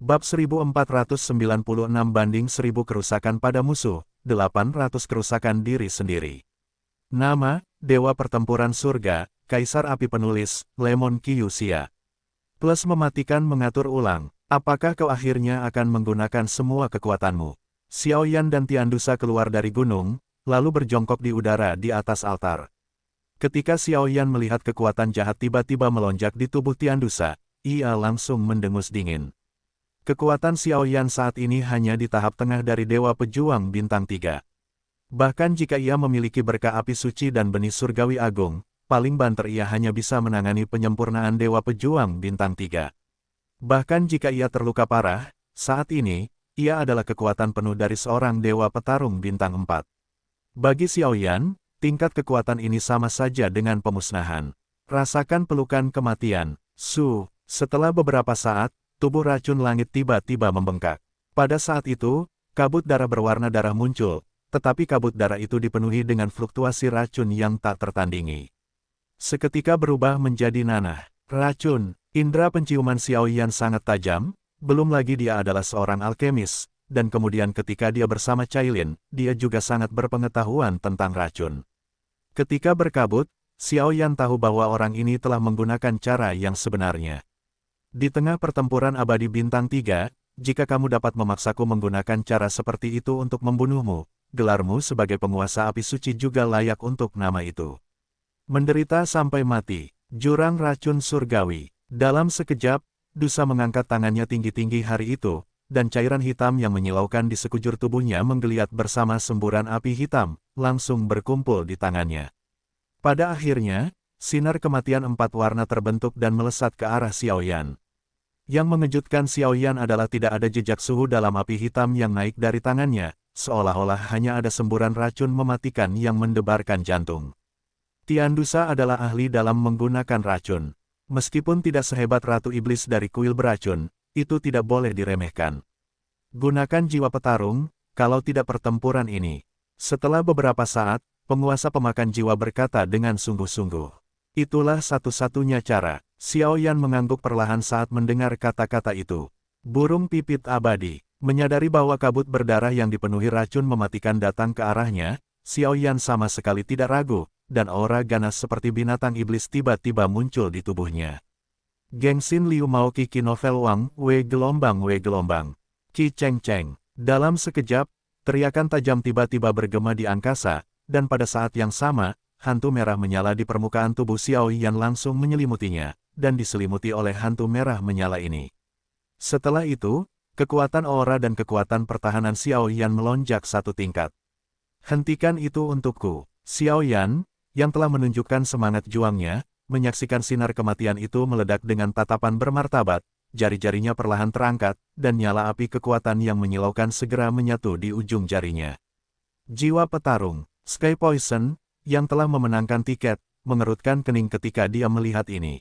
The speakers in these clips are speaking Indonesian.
Bab 1496/1000 kerusakan pada musuh, 800 kerusakan diri sendiri. Nama, Dewa Pertempuran Surga, Kaisar Api Penulis, Lemon Kyuxia. Plus mematikan mengatur ulang, apakah kau akhirnya akan menggunakan semua kekuatanmu? Xiaoyan dan Tiandusa keluar dari gunung, lalu berjongkok di udara di atas altar. Ketika Xiaoyan melihat kekuatan jahat tiba-tiba melonjak di tubuh Tiandusa, ia langsung mendengus dingin. Kekuatan Xiaoyan saat ini hanya di tahap tengah dari Dewa Pejuang Bintang 3. Bahkan jika ia memiliki berkah api suci dan benih surgawi agung, paling banter ia hanya bisa menangani penyempurnaan Dewa Pejuang Bintang 3. Bahkan jika ia terluka parah, saat ini, ia adalah kekuatan penuh dari seorang Dewa Petarung Bintang 4. Bagi Xiaoyan, tingkat kekuatan ini sama saja dengan pemusnahan. Rasakan pelukan kematian. Setelah beberapa saat, tubuh racun langit tiba-tiba membengkak. Pada saat itu, kabut darah berwarna darah muncul, tetapi kabut darah itu dipenuhi dengan fluktuasi racun yang tak tertandingi. Seketika berubah menjadi nanah. Racun, indera penciuman Xiaoyan sangat tajam, belum lagi dia adalah seorang alkemis, dan kemudian ketika dia bersama Cailin, dia juga sangat berpengetahuan tentang racun. Ketika berkabut, Xiaoyan tahu bahwa orang ini telah menggunakan cara yang sebenarnya. Di tengah pertempuran abadi bintang 3, jika kamu dapat memaksaku menggunakan cara seperti itu untuk membunuhmu, gelarmu sebagai penguasa api suci juga layak untuk nama itu. Menderita sampai mati, jurang racun surgawi. Dalam sekejap, Dusa mengangkat tangannya tinggi-tinggi hari itu, dan cairan hitam yang menyilaukan di sekujur tubuhnya menggeliat bersama semburan api hitam, langsung berkumpul di tangannya. Pada akhirnya, sinar kematian 4 warna terbentuk dan melesat ke arah Xiaoyan. Yang mengejutkan Xiaoyan adalah tidak ada jejak suhu dalam api hitam yang naik dari tangannya, seolah-olah hanya ada semburan racun mematikan yang mendebarkan jantung. Tiandusa adalah ahli dalam menggunakan racun. Meskipun tidak sehebat Ratu Iblis dari kuil beracun, itu tidak boleh diremehkan. Gunakan jiwa petarung, kalau tidak pertempuran ini. Setelah beberapa saat, penguasa pemakan jiwa berkata dengan sungguh-sungguh. Itulah satu-satunya cara. Xiaoyan mengangguk perlahan saat mendengar kata-kata itu. Burung pipit abadi. Menyadari bahwa kabut berdarah yang dipenuhi racun mematikan datang ke arahnya, Xiaoyan sama sekali tidak ragu, dan aura ganas seperti binatang iblis tiba-tiba muncul di tubuhnya. Gengsin Liu Mao Qi Novel Wang, We Gelombang. Qi Cheng Cheng. Dalam sekejap, teriakan tajam tiba-tiba bergema di angkasa, dan pada saat yang sama, hantu merah menyala di permukaan tubuh Xiaoyan langsung menyelimutinya, dan diselimuti oleh hantu merah menyala ini. Setelah itu, kekuatan aura dan kekuatan pertahanan Xiaoyan melonjak satu tingkat. Hentikan itu untukku. Xiaoyan, yang telah menunjukkan semangat juangnya, menyaksikan sinar kematian itu meledak dengan tatapan bermartabat, jari-jarinya perlahan terangkat, dan nyala api kekuatan yang menyilaukan segera menyatu di ujung jarinya. Jiwa petarung, Sky Poison, yang telah memenangkan tiket, mengerutkan kening ketika dia melihat ini.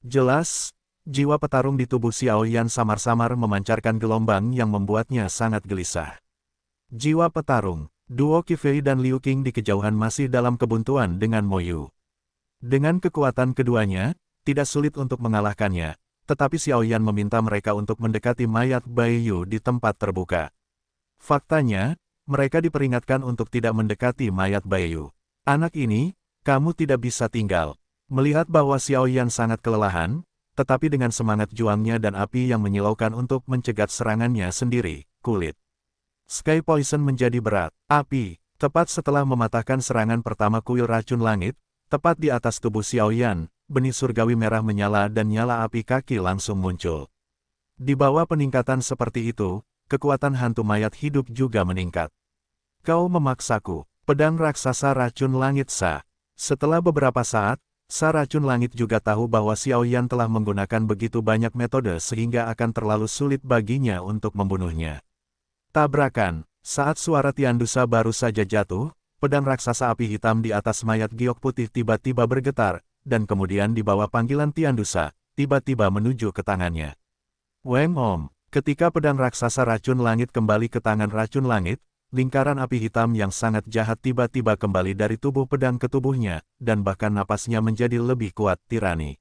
Jelas, jiwa petarung di tubuh Xiaoyan samar-samar memancarkan gelombang yang membuatnya sangat gelisah. Jiwa petarung, duo Qifei dan Liu Qing di kejauhan masih dalam kebuntuan dengan Mo Yu. Dengan kekuatan keduanya, tidak sulit untuk mengalahkannya, tetapi Xiaoyan meminta mereka untuk mendekati mayat Bai Yu di tempat terbuka. Faktanya, mereka diperingatkan untuk tidak mendekati mayat Bai Yu. Anak ini, kamu tidak bisa tinggal. Melihat bahwa Xiaoyan sangat kelelahan, tetapi dengan semangat juangnya dan api yang menyilaukan untuk mencegat serangannya sendiri, kulit Sky Poison menjadi berat. Api, tepat setelah mematahkan serangan pertama kuil racun langit, tepat di atas tubuh Xiaoyan, benih surgawi merah menyala dan nyala api kaki langsung muncul. Di bawah peningkatan seperti itu, kekuatan hantu mayat hidup juga meningkat. Kau memaksaku. Pedang raksasa racun langit Sa. Setelah beberapa saat, Sa racun langit juga tahu bahwa Xiaoyan telah menggunakan begitu banyak metode sehingga akan terlalu sulit baginya untuk membunuhnya. Tabrakan. Saat suara Tiandusa baru saja jatuh, pedang raksasa api hitam di atas mayat giok putih tiba-tiba bergetar, dan kemudian di bawah panggilan Tiandusa, tiba-tiba menuju ke tangannya. Weng Om. Ketika pedang raksasa racun langit kembali ke tangan racun langit, lingkaran api hitam yang sangat jahat tiba-tiba kembali dari tubuh pedang ke tubuhnya, dan bahkan napasnya menjadi lebih kuat tirani.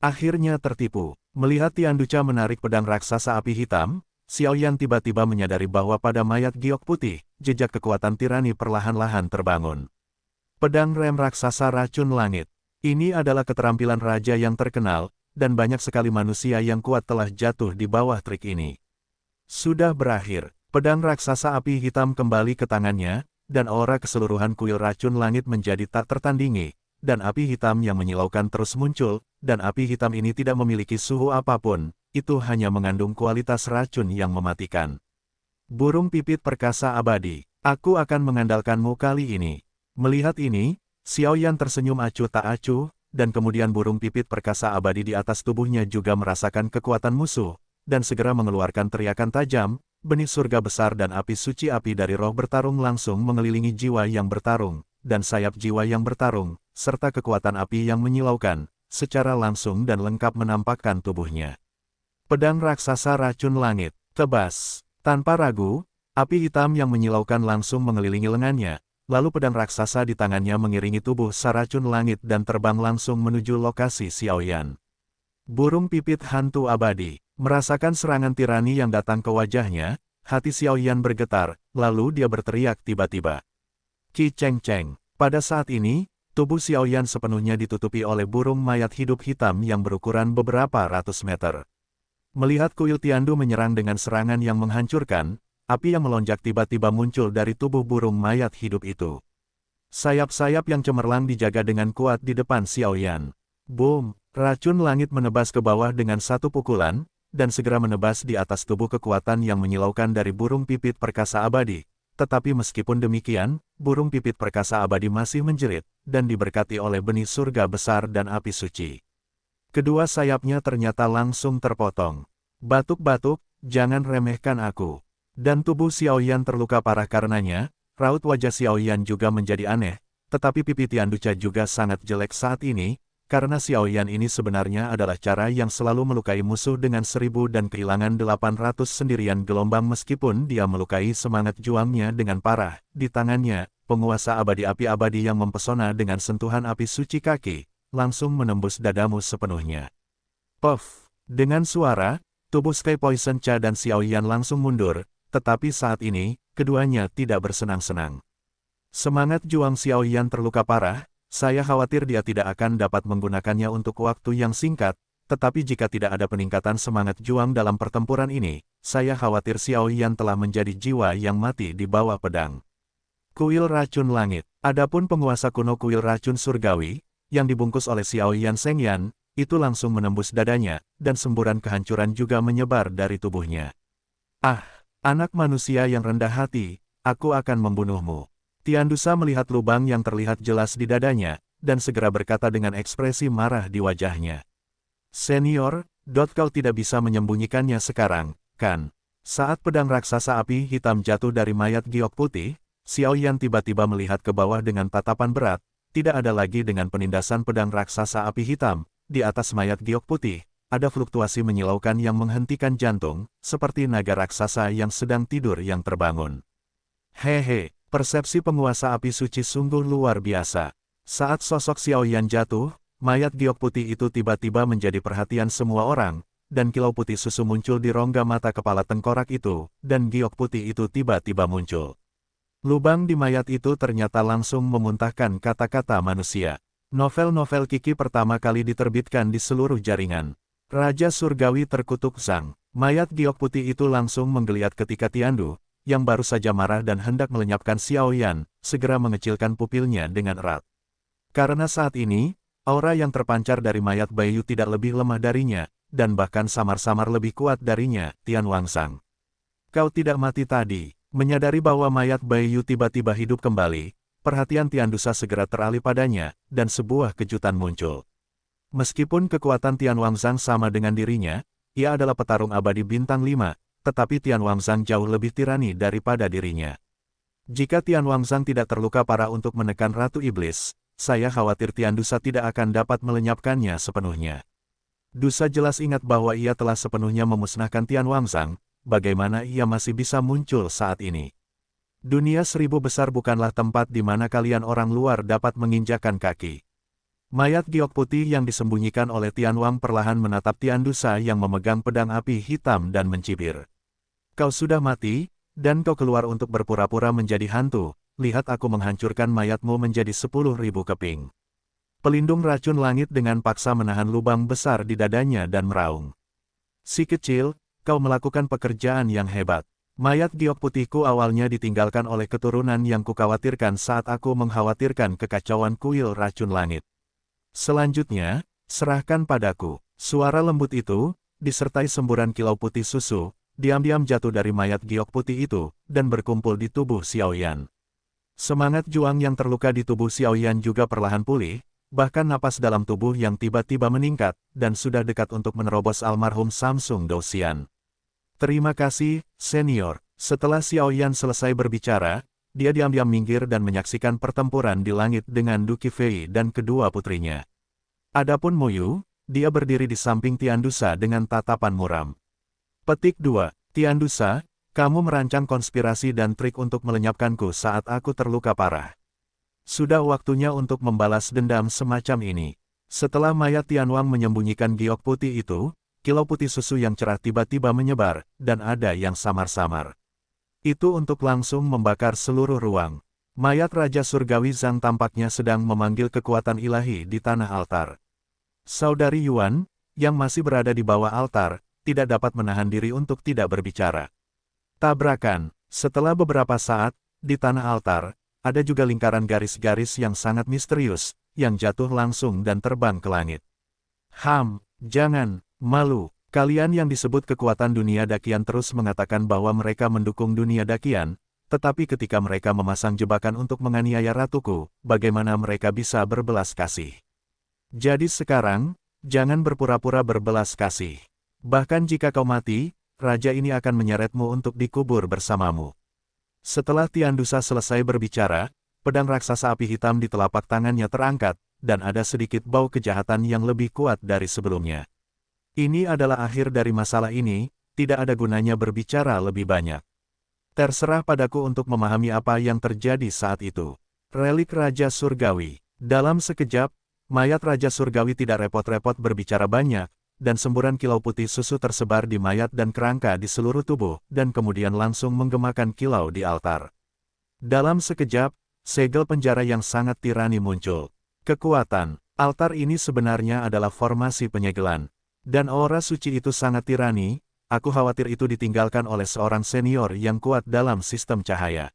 Akhirnya tertipu. Melihat Tianducha menarik pedang raksasa api hitam, Xiaoyan tiba-tiba menyadari bahwa pada mayat giok putih, jejak kekuatan tirani perlahan-lahan terbangun. Pedang rem raksasa racun langit. Ini adalah keterampilan raja yang terkenal, dan banyak sekali manusia yang kuat telah jatuh di bawah trik ini. Sudah berakhir, pedang raksasa api hitam kembali ke tangannya, dan aura keseluruhan kuil racun langit menjadi tak tertandingi, dan api hitam yang menyilaukan terus muncul, dan api hitam ini tidak memiliki suhu apapun, itu hanya mengandung kualitas racun yang mematikan. Burung pipit perkasa abadi, aku akan mengandalkanmu kali ini. Melihat ini, Xiaoyan tersenyum acuh tak acuh, dan kemudian burung pipit perkasa abadi di atas tubuhnya juga merasakan kekuatan musuh, dan segera mengeluarkan teriakan tajam, benih surga besar dan api suci api dari roh bertarung langsung mengelilingi jiwa yang bertarung, dan sayap jiwa yang bertarung, serta kekuatan api yang menyilaukan, secara langsung dan lengkap menampakkan tubuhnya. Pedang raksasa racun langit, tebas. Tanpa ragu, api hitam yang menyilaukan langsung mengelilingi lengannya, lalu pedang raksasa di tangannya mengiringi tubuh saracun langit dan terbang langsung menuju lokasi Xiaoyan. Burung pipit hantu abadi, merasakan serangan tirani yang datang ke wajahnya, hati Xiaoyan bergetar, lalu dia berteriak tiba-tiba. Qi Cheng Cheng. Pada saat ini, tubuh Xiaoyan sepenuhnya ditutupi oleh burung mayat hidup hitam yang berukuran beberapa ratus meter. Melihat kuil Tiandu menyerang dengan serangan yang menghancurkan, api yang melonjak tiba-tiba muncul dari tubuh burung mayat hidup itu. Sayap-sayap yang cemerlang dijaga dengan kuat di depan Xiaoyan. Boom! Racun langit menebas ke bawah dengan satu pukulan, dan segera menebas di atas tubuh kekuatan yang menyilaukan dari burung pipit perkasa abadi. Tetapi meskipun demikian, burung pipit perkasa abadi masih menjerit, dan diberkati oleh benih surga besar dan api suci. Kedua sayapnya ternyata langsung terpotong. Batuk-batuk, jangan remehkan aku. Dan tubuh Xiaoyan terluka parah karenanya, raut wajah Xiaoyan juga menjadi aneh, tetapi pipi Tianducha juga sangat jelek saat ini, karena Xiaoyan ini sebenarnya adalah cara yang selalu melukai musuh dengan 1000 dan kehilangan 800 sendirian gelombang meskipun dia melukai semangat juangnya dengan parah. Di tangannya, penguasa abadi api abadi yang mempesona dengan sentuhan api suci kaki, langsung menembus dadamu sepenuhnya. Puff! Dengan suara, tubuh Sky Poison Cha dan Xiaoyan langsung mundur, tetapi saat ini, keduanya tidak bersenang-senang. Semangat juang Xiaoyan terluka parah, saya khawatir dia tidak akan dapat menggunakannya untuk waktu yang singkat, tetapi jika tidak ada peningkatan semangat juang dalam pertempuran ini, saya khawatir Xiaoyan telah menjadi jiwa yang mati di bawah pedang. Kuil Racun Langit. Adapun penguasa kuno kuil racun surgawi, yang dibungkus oleh Xiaoyan Shengyan, itu langsung menembus dadanya, dan semburan kehancuran juga menyebar dari tubuhnya. Ah, anak manusia yang rendah hati, aku akan membunuhmu. Tianducha melihat lubang yang terlihat jelas di dadanya, dan segera berkata dengan ekspresi marah di wajahnya. Senior, kau tidak bisa menyembunyikannya sekarang, kan? Saat pedang raksasa api hitam jatuh dari mayat giok putih, Xiaoyan tiba-tiba melihat ke bawah dengan tatapan berat. Tidak ada lagi dengan penindasan pedang raksasa api hitam, di atas mayat giok putih, ada fluktuasi menyilaukan yang menghentikan jantung, seperti naga raksasa yang sedang tidur yang terbangun. Hehe, persepsi penguasa api suci sungguh luar biasa. Saat sosok Xiaoyan jatuh, mayat giok putih itu tiba-tiba menjadi perhatian semua orang, dan kilau putih susu muncul di rongga mata kepala tengkorak itu, dan giok putih itu tiba-tiba muncul. Lubang di mayat itu ternyata langsung memuntahkan kata-kata manusia. Novel-novel Kiki pertama kali diterbitkan di seluruh jaringan. Raja Surgawi terkutuk sang. Mayat giok putih itu langsung menggeliat ketika Tiandu, yang baru saja marah dan hendak melenyapkan Xiaoyan, segera mengecilkan pupilnya dengan erat. Karena saat ini, aura yang terpancar dari mayat Baiyu tidak lebih lemah darinya, dan bahkan samar-samar lebih kuat darinya, Tian Wangsang. Kau tidak mati tadi. Menyadari bahwa mayat Baiyu tiba-tiba hidup kembali, perhatian Tianducha segera teralih padanya, dan sebuah kejutan muncul. Meskipun kekuatan Tian Wangsang sama dengan dirinya, ia adalah petarung abadi bintang 5, tetapi Tian Wangsang jauh lebih tirani daripada dirinya. Jika Tian Wangsang tidak terluka parah untuk menekan Ratu Iblis, saya khawatir Tianducha tidak akan dapat melenyapkannya sepenuhnya. Dusa jelas ingat bahwa ia telah sepenuhnya memusnahkan Tian Wangsang. Bagaimana ia masih bisa muncul saat ini? Dunia 1000 besar bukanlah tempat di mana kalian orang luar dapat menginjakan kaki. Mayat giok putih yang disembunyikan oleh Tianwang perlahan menatap Tiandusa yang memegang pedang api hitam dan mencibir. Kau sudah mati, dan kau keluar untuk berpura-pura menjadi hantu, lihat aku menghancurkan mayatmu menjadi 10.000 keping. Pelindung racun langit dengan paksa menahan lubang besar di dadanya dan meraung. Si kecil, kau melakukan pekerjaan yang hebat. Mayat giok putihku awalnya ditinggalkan oleh keturunan yang kukhawatirkan saat aku mengkhawatirkan kekacauan kuil racun langit. Selanjutnya, serahkan padaku. Suara lembut itu, disertai semburan kilau putih susu, diam-diam jatuh dari mayat giok putih itu, dan berkumpul di tubuh Xiaoyan. Semangat juang yang terluka di tubuh Xiaoyan juga perlahan pulih, bahkan napas dalam tubuh yang tiba-tiba meningkat, dan sudah dekat untuk menerobos almarhum Samsung Douxian. Terima kasih, senior. Setelah Xiaoyan selesai berbicara, dia diam-diam minggir dan menyaksikan pertempuran di langit dengan Du Qifei dan kedua putrinya. Adapun Moyu, dia berdiri di samping Tiandusa dengan tatapan muram. Petik 2. Tiandusa, kamu merancang konspirasi dan trik untuk melenyapkanku saat aku terluka parah. Sudah waktunya untuk membalas dendam semacam ini. Setelah mayat Tianwang menyembunyikan giok putih itu, kilau putih susu yang cerah tiba-tiba menyebar, dan ada yang samar-samar. Itu untuk langsung membakar seluruh ruang. Mayat Raja Surgawi Zhang tampaknya sedang memanggil kekuatan ilahi di tanah altar. Saudari Yuan, yang masih berada di bawah altar, tidak dapat menahan diri untuk tidak berbicara. Tabrakan. Setelah beberapa saat, di tanah altar, ada juga lingkaran garis-garis yang sangat misterius, yang jatuh langsung dan terbang ke langit. Jangan, malu. Kalian yang disebut kekuatan dunia Dakian terus mengatakan bahwa mereka mendukung dunia Dakian, tetapi ketika mereka memasang jebakan untuk menganiaya ratuku, bagaimana mereka bisa berbelas kasih? Jadi sekarang, jangan berpura-pura berbelas kasih. Bahkan jika kau mati, raja ini akan menyeretmu untuk dikubur bersamamu. Setelah Tiandusa selesai berbicara, pedang raksasa api hitam di telapak tangannya terangkat, dan ada sedikit bau kejahatan yang lebih kuat dari sebelumnya. Ini adalah akhir dari masalah ini, tidak ada gunanya berbicara lebih banyak. Terserah padaku untuk memahami apa yang terjadi saat itu. Relik Raja Surgawi. Dalam sekejap, mayat Raja Surgawi tidak repot-repot berbicara banyak, dan semburan kilau putih susu tersebar di mayat dan kerangka di seluruh tubuh, dan kemudian langsung menggemakan kilau di altar. Dalam sekejap, segel penjara yang sangat tirani muncul. Kekuatan altar ini sebenarnya adalah formasi penyegelan. Dan aura suci itu sangat tirani, aku khawatir itu ditinggalkan oleh seorang senior yang kuat dalam sistem cahaya.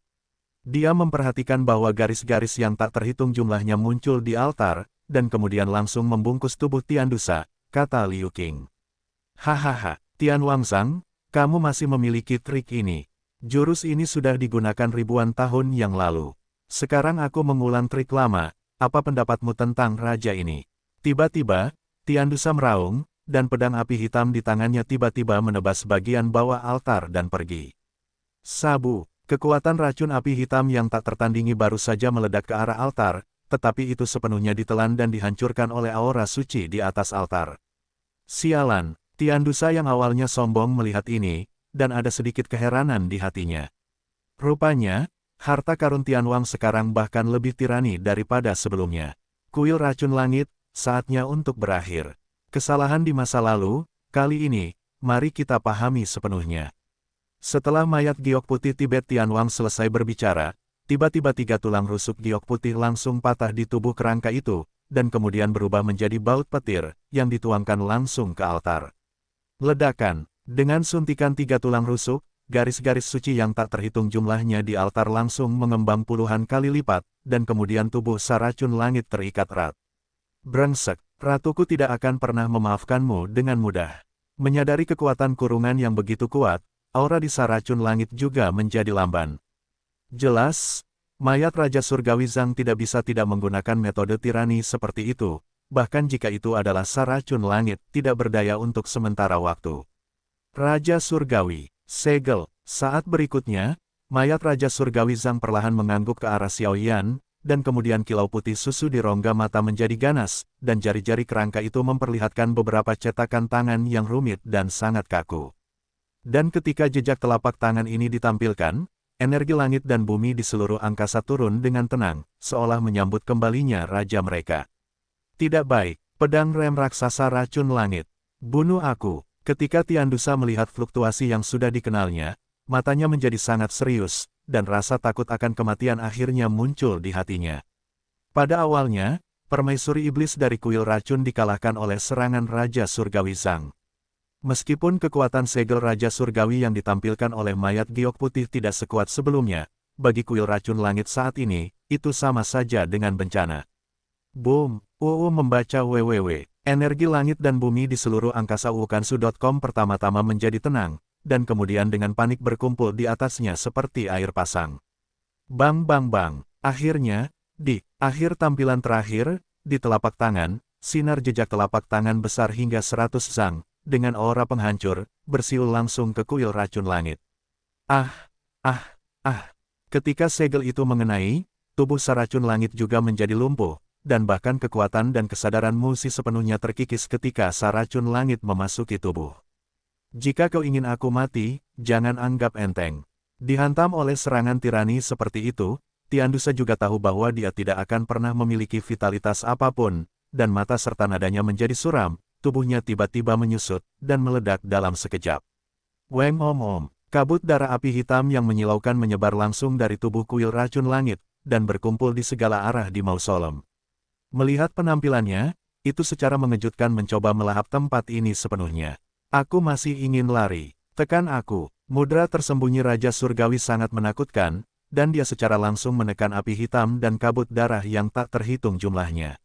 Dia memperhatikan bahwa garis-garis yang tak terhitung jumlahnya muncul di altar, dan kemudian langsung membungkus tubuh Tiandusa, kata Liu Qing. Hahaha, Tianwangzang, kamu masih memiliki trik ini. Jurus ini sudah digunakan ribuan tahun yang lalu. Sekarang aku mengulang trik lama, apa pendapatmu tentang raja ini? Tiba-tiba, Tiandusa meraung, dan pedang api hitam di tangannya tiba-tiba menebas bagian bawah altar dan pergi. Sabu, kekuatan racun api hitam yang tak tertandingi baru saja meledak ke arah altar, tetapi itu sepenuhnya ditelan dan dihancurkan oleh aura suci di atas altar. Sialan, Tiandusa yang awalnya sombong melihat ini, dan ada sedikit keheranan di hatinya. Rupanya, harta karun Tianwang sekarang bahkan lebih tirani daripada sebelumnya. Kuil racun langit, saatnya untuk berakhir. Kesalahan di masa lalu, kali ini, mari kita pahami sepenuhnya. Setelah mayat giok putih Tibet Tianwang selesai berbicara, tiba-tiba 3 tulang rusuk giok putih langsung patah di tubuh kerangka itu, dan kemudian berubah menjadi baut petir, yang dituangkan langsung ke altar. Ledakan, dengan suntikan 3 tulang rusuk, garis-garis suci yang tak terhitung jumlahnya di altar langsung mengembang puluhan kali lipat, dan kemudian tubuh saracun langit terikat erat. Brengsek. Ratuku tidak akan pernah memaafkanmu dengan mudah. Menyadari kekuatan kurungan yang begitu kuat, aura di saracun langit juga menjadi lamban. Jelas, mayat Raja Surgawi Zhang tidak bisa tidak menggunakan metode tirani seperti itu, bahkan jika itu adalah saracun langit, tidak berdaya untuk sementara waktu. Raja Surgawi, segel. Saat berikutnya, mayat Raja Surgawi Zhang perlahan mengangguk ke arah Xiaoyan, dan kemudian kilau putih susu di rongga mata menjadi ganas, dan jari-jari kerangka itu memperlihatkan beberapa cetakan tangan yang rumit dan sangat kaku. Dan ketika jejak telapak tangan ini ditampilkan, energi langit dan bumi di seluruh angkasa turun dengan tenang, seolah menyambut kembalinya raja mereka. Tidak baik, pedang rem raksasa racun langit. Bunuh aku. Ketika Tiandusa melihat fluktuasi yang sudah dikenalnya, matanya menjadi sangat serius, dan rasa takut akan kematian akhirnya muncul di hatinya. Pada awalnya, permaisuri iblis dari kuil racun dikalahkan oleh serangan Raja Surgawi Zhang. Meskipun kekuatan segel Raja Surgawi yang ditampilkan oleh mayat giok putih tidak sekuat sebelumnya, bagi kuil racun langit saat ini, itu sama saja dengan bencana. Boom! Membaca www. Energi langit dan bumi di seluruh angkasa Wukansu.com pertama-tama menjadi tenang, dan kemudian dengan panik berkumpul di atasnya seperti air pasang. Bang bang bang. Akhirnya, di akhir tampilan terakhir, di telapak tangan, sinar jejak telapak tangan besar hingga 100 zang, dengan aura penghancur, bersiul langsung ke kuil racun langit. Ah! Ketika segel itu mengenai, tubuh saracun langit juga menjadi lumpuh, dan bahkan kekuatan dan kesadaran Musi sepenuhnya terkikis ketika saracun langit memasuki tubuh. Jika kau ingin aku mati, jangan anggap enteng. Dihantam oleh serangan tirani seperti itu, Tiandusa juga tahu bahwa dia tidak akan pernah memiliki vitalitas apapun, dan mata serta nadanya menjadi suram, tubuhnya tiba-tiba menyusut, dan meledak dalam sekejap. Weng om. Kabut darah api hitam yang menyilaukan menyebar langsung dari tubuh kuil racun langit, dan berkumpul di segala arah di mausolem. Melihat penampilannya, itu secara mengejutkan mencoba melahap tempat ini sepenuhnya. Aku masih ingin lari. Tekan aku. Mudra tersembunyi Raja Surgawi sangat menakutkan, dan dia secara langsung menekan api hitam dan kabut darah yang tak terhitung jumlahnya.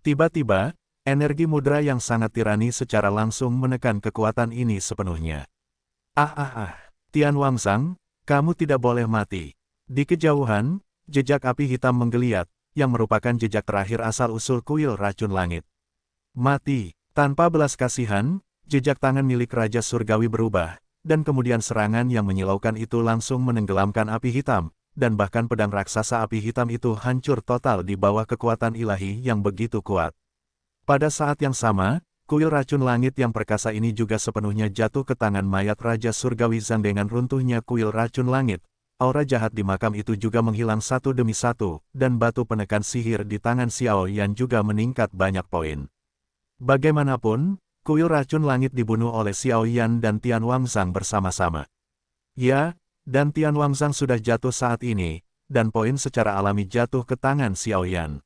Tiba-tiba, energi mudra yang sangat tirani secara langsung menekan kekuatan ini sepenuhnya. Tian Wangzang, kamu tidak boleh mati. Di kejauhan, jejak api hitam menggeliat, yang merupakan jejak terakhir asal-usul kuil racun langit. Mati. Tanpa belas kasihan, jejak tangan milik Raja Surgawi berubah, dan kemudian serangan yang menyilaukan itu langsung menenggelamkan api hitam, dan bahkan pedang raksasa api hitam itu hancur total di bawah kekuatan ilahi yang begitu kuat. Pada saat yang sama, kuil racun langit yang perkasa ini juga sepenuhnya jatuh ke tangan mayat Raja Surgawi Zhang. Dengan runtuhnya kuil racun langit, aura jahat di makam itu juga menghilang satu demi satu, dan batu penekan sihir di tangan Xiao Yan juga meningkat banyak poin. Bagaimanapun, kuil racun langit dibunuh oleh Xiao Yan dan Tian Wangzang bersama-sama. Ya, dan Tian Wangzang sudah jatuh saat ini, dan poin secara alami jatuh ke tangan Xiao Yan.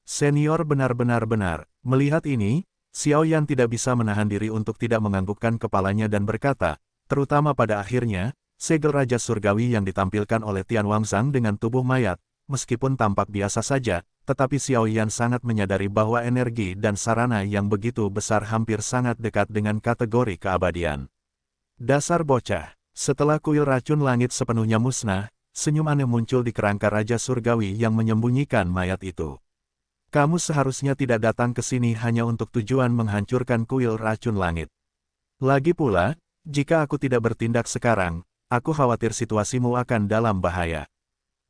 Senior benar-benar benar. Melihat ini, Xiao Yan tidak bisa menahan diri untuk tidak menganggukkan kepalanya dan berkata, terutama pada akhirnya, segel Raja Surgawi yang ditampilkan oleh Tian Wangzang dengan tubuh mayat, meskipun tampak biasa saja, tetapi Xiao Yan sangat menyadari bahwa energi dan sarana yang begitu besar hampir sangat dekat dengan kategori keabadian. Dasar bocah. Setelah kuil racun langit sepenuhnya musnah, senyum aneh muncul di kerangka Raja Surgawi yang menyembunyikan mayat itu. Kamu seharusnya tidak datang ke sini hanya untuk tujuan menghancurkan kuil racun langit. Lagi pula, jika aku tidak bertindak sekarang, aku khawatir situasimu akan dalam bahaya.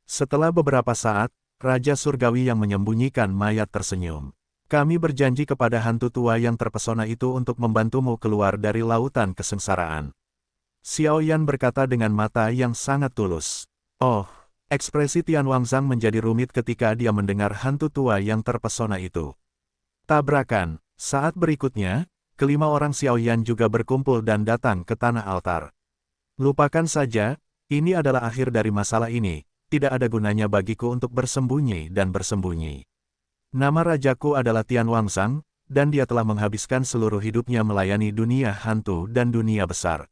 Setelah beberapa saat, Raja Surgawi yang menyembunyikan mayat tersenyum. Kami berjanji kepada hantu tua yang terpesona itu untuk membantumu keluar dari lautan kesengsaraan. Xiao Yan berkata dengan mata yang sangat tulus. Oh, ekspresi Tian Wangzang menjadi rumit ketika dia mendengar hantu tua yang terpesona itu. Tabrakan. Saat berikutnya, kelima orang Xiao Yan juga berkumpul dan datang ke tanah altar. Lupakan saja, ini adalah akhir dari masalah ini, tidak ada gunanya bagiku untuk bersembunyi dan bersembunyi. Nama rajaku adalah Tian Wangzang, dan dia telah menghabiskan seluruh hidupnya melayani dunia hantu dan dunia besar.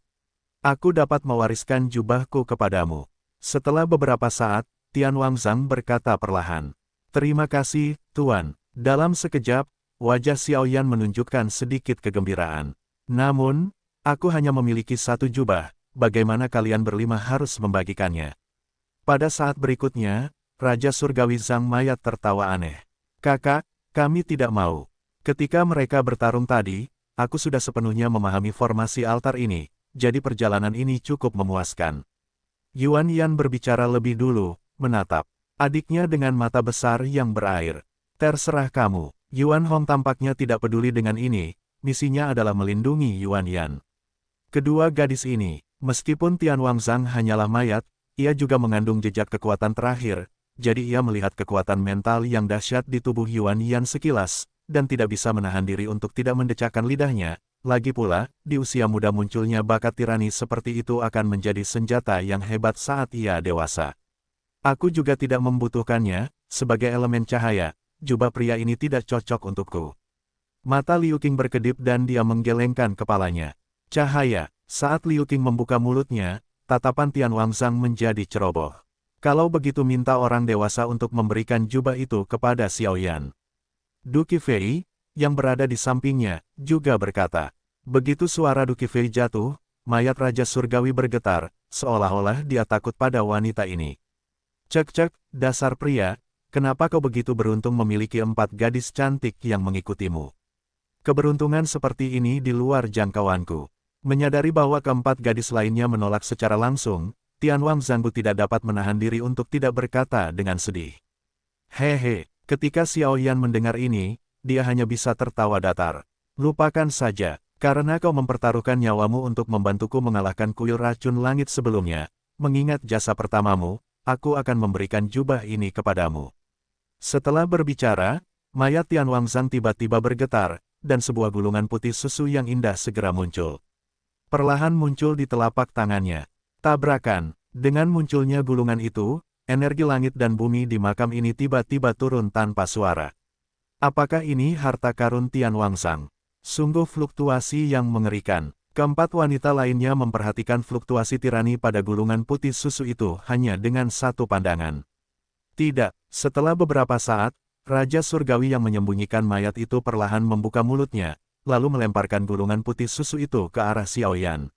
Aku dapat mewariskan jubahku kepadamu. Setelah beberapa saat, Tian Wangzang berkata perlahan. Terima kasih, Tuan. Dalam sekejap, wajah Xiao Yan menunjukkan sedikit kegembiraan. Namun, aku hanya memiliki satu jubah. Bagaimana kalian berlima harus membagikannya? Pada saat berikutnya, Raja Surgawi Zhang mayat tertawa aneh. Kakak, kami tidak mau. Ketika mereka bertarung tadi, aku sudah sepenuhnya memahami formasi altar ini, jadi perjalanan ini cukup memuaskan. Yuan Yan berbicara lebih dulu, menatap adiknya dengan mata besar yang berair. Terserah kamu. Yuan Hong tampaknya tidak peduli dengan ini, misinya adalah melindungi Yuan Yan. Kedua gadis ini, meskipun Tian Wangzang hanyalah mayat, ia juga mengandung jejak kekuatan terakhir, jadi ia melihat kekuatan mental yang dahsyat di tubuh Yuan Yan sekilas, dan tidak bisa menahan diri untuk tidak mendecakkan lidahnya. Lagi pula, di usia muda munculnya bakat tirani seperti itu akan menjadi senjata yang hebat saat ia dewasa. Aku juga tidak membutuhkannya, sebagai elemen cahaya, jubah pria ini tidak cocok untukku. Mata Liu Qing berkedip dan dia menggelengkan kepalanya. Cahaya, saat Liu Qing membuka mulutnya, tatapan Tian Wangzang menjadi ceroboh. Kalau begitu minta orang dewasa untuk memberikan jubah itu kepada Xiao Yan. Du Qifei, yang berada di sampingnya, juga berkata. Begitu suara Du Qifei jatuh, mayat Raja Surgawi bergetar, seolah-olah dia takut pada wanita ini. Cek-cek, dasar pria, kenapa kau begitu beruntung memiliki 4 gadis cantik yang mengikutimu? Keberuntungan seperti ini di luar jangkauanku. Menyadari bahwa keempat gadis lainnya menolak secara langsung, Tian Wangzang tidak dapat menahan diri untuk tidak berkata dengan sedih. Hehe, ketika Xiao Yan mendengar ini, dia hanya bisa tertawa datar. Lupakan saja, karena kau mempertaruhkan nyawamu untuk membantuku mengalahkan kuil racun langit sebelumnya, mengingat jasa pertamamu, aku akan memberikan jubah ini kepadamu. Setelah berbicara, mayat Tian Wangzang tiba-tiba bergetar, dan sebuah gulungan putih susu yang indah segera muncul. Perlahan muncul di telapak tangannya. Tabrakan, dengan munculnya gulungan itu, energi langit dan bumi di makam ini tiba-tiba turun tanpa suara. Apakah ini harta karun Tian Wangzang? Sungguh fluktuasi yang mengerikan. Keempat wanita lainnya memperhatikan fluktuasi tirani pada gulungan putih susu itu hanya dengan satu pandangan. Tidak, setelah beberapa saat, Raja Surgawi yang menyembunyikan mayat itu perlahan membuka mulutnya, lalu melemparkan gulungan putih susu itu ke arah Xiao Yan.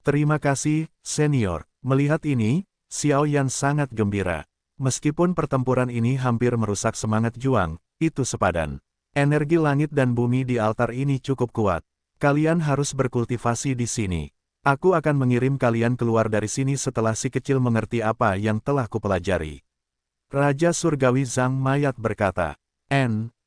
Terima kasih, senior. Melihat ini, Xiao Yan sangat gembira. Meskipun pertempuran ini hampir merusak semangat juang, itu sepadan. Energi langit dan bumi di altar ini cukup kuat. Kalian harus berkultivasi di sini. Aku akan mengirim kalian keluar dari sini setelah si kecil mengerti apa yang telah kupelajari. Raja Surgawi Zhang Mayat berkata.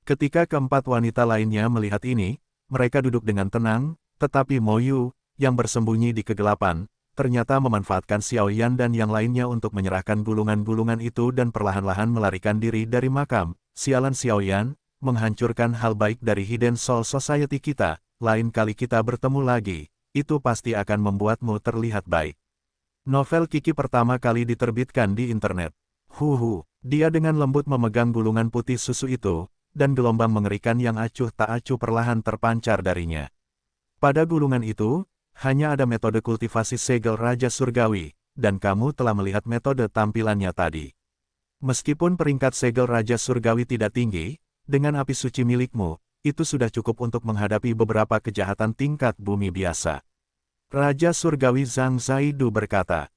Ketika keempat wanita lainnya melihat ini, mereka duduk dengan tenang, tetapi Mo Yu, yang bersembunyi di kegelapan, ternyata memanfaatkan Xiao Yan dan yang lainnya untuk menyerahkan gulungan-gulungan itu dan perlahan-lahan melarikan diri dari makam. Sialan Xiao Yan, menghancurkan hal baik dari Hidden Soul Society kita, lain kali kita bertemu lagi, itu pasti akan membuatmu terlihat baik. Novel Kiki pertama kali diterbitkan di internet. Dia dengan lembut memegang gulungan putih susu itu, dan gelombang mengerikan yang acuh tak acuh perlahan terpancar darinya. Pada gulungan itu, hanya ada metode kultivasi segel Raja Surgawi, dan kamu telah melihat metode tampilannya tadi. Meskipun peringkat segel Raja Surgawi tidak tinggi, dengan api suci milikmu, itu sudah cukup untuk menghadapi beberapa kejahatan tingkat bumi biasa. Raja Surgawi Zhang Zaidu berkata.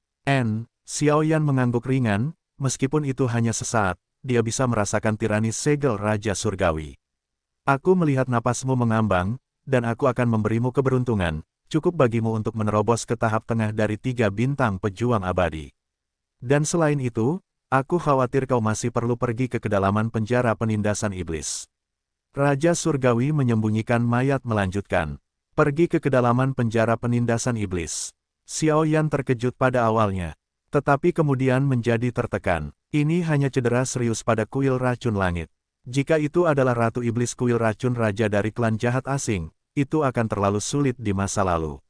Xiao Yan mengangguk ringan, meskipun itu hanya sesaat, dia bisa merasakan tirani segel Raja Surgawi. Aku melihat napasmu mengambang, dan aku akan memberimu keberuntungan, cukup bagimu untuk menerobos ke tahap tengah dari 3 bintang pejuang abadi. Dan selain itu, aku khawatir kau masih perlu pergi ke kedalaman penjara penindasan iblis. Raja Surgawi menyembunyikan mayat melanjutkan. Pergi ke kedalaman penjara penindasan iblis. Xiao Yan terkejut pada awalnya, tetapi kemudian menjadi tertekan. Ini hanya cedera serius pada kuil racun langit. Jika itu adalah Ratu Iblis kuil racun raja dari klan jahat asing, itu akan terlalu sulit di masa lalu.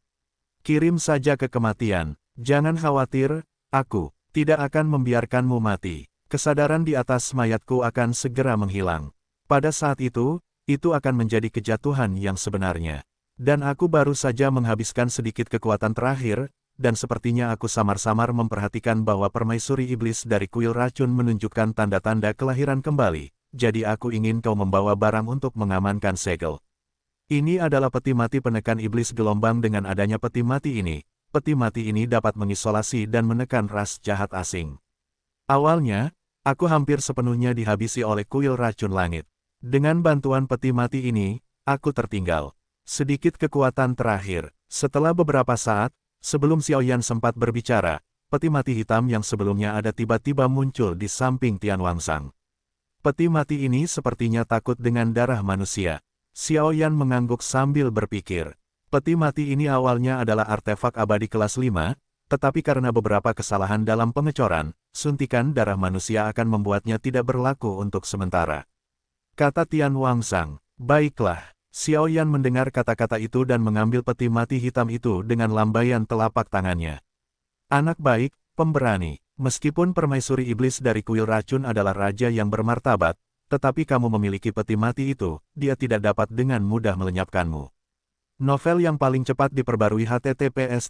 Kirim saja ke kematian. Jangan khawatir, aku tidak akan membiarkanmu mati. Kesadaran di atas mayatku akan segera menghilang. Pada saat itu akan menjadi kejatuhan yang sebenarnya. Dan aku baru saja menghabiskan sedikit kekuatan terakhir, dan sepertinya aku samar-samar memperhatikan bahwa permaisuri iblis dari kuil racun menunjukkan tanda-tanda kelahiran kembali, jadi aku ingin kau membawa barang untuk mengamankan segel. Ini adalah peti mati penekan iblis gelombang. Dengan adanya peti mati ini dapat mengisolasi dan menekan ras jahat asing. Awalnya, aku hampir sepenuhnya dihabisi oleh kuil racun langit. Dengan bantuan peti mati ini, aku tertinggal sedikit kekuatan terakhir. Setelah beberapa saat, sebelum Xiao Yan sempat berbicara, peti mati hitam yang sebelumnya ada tiba-tiba muncul di samping Tian Wangzang. Peti mati ini sepertinya takut dengan darah manusia. Xiao Yan mengangguk sambil berpikir. Peti mati ini awalnya adalah artefak abadi kelas 5, tetapi karena beberapa kesalahan dalam pengecoran, suntikan darah manusia akan membuatnya tidak berlaku untuk sementara. Kata Tian Wangzang. Baiklah, Xiao Yan mendengar kata-kata itu dan mengambil peti mati hitam itu dengan lambaian telapak tangannya. Anak baik, pemberani, meskipun permaisuri iblis dari kuil racun adalah raja yang bermartabat, tetapi kamu memiliki peti mati itu, dia tidak dapat dengan mudah melenyapkanmu. Novel yang paling cepat diperbarui https://.